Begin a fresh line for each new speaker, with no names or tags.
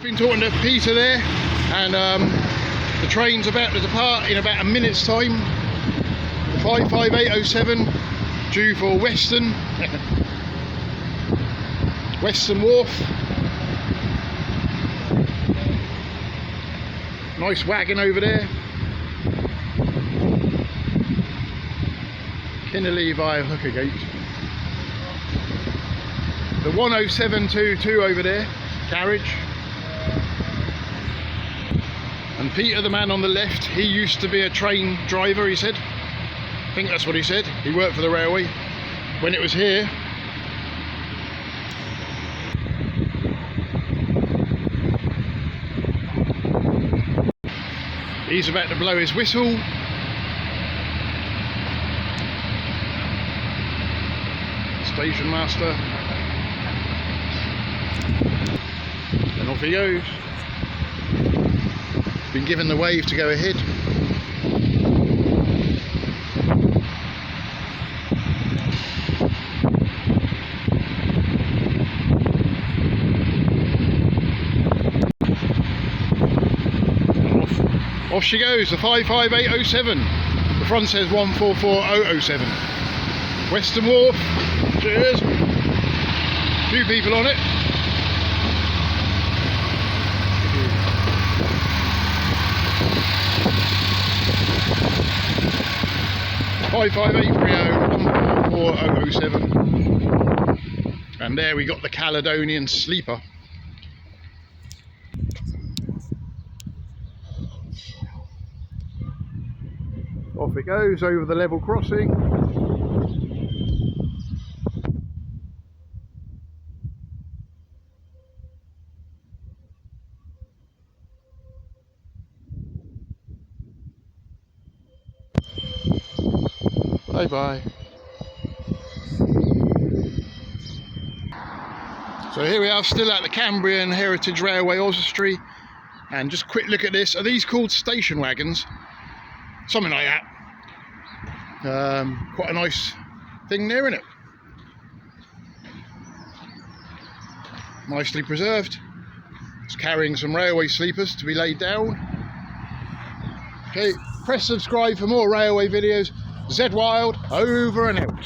Been talking to Peter there, and the train's about to depart in about a minute's time. The 55807 due for Weston. Weston Wharf. Nice wagon over there. Kinnerley via Hookergate. The 10722 over there, carriage. And Peter, the man on the left, he used to be a train driver, he said. I think that's what he said. He worked for the railway when it was here. He's about to blow his whistle. Station master. And off he goes. Been given the wave to go ahead. Off she goes, the 55807. The front says 144007. Weston Wharf. Cheers. A few people on it. Five 55830 and there we got the Caledonian sleeper. Off it goes over the level crossing. Bye bye. So here we are, still at the Cambrian Heritage Railway, Oswestry, and just a quick look at this. Are these called station wagons? Something like that. Quite a nice thing there, isn't it? Nicely preserved. It's carrying some railway sleepers to be laid down. Okay, press subscribe for more railway videos. Z Wild, over and out.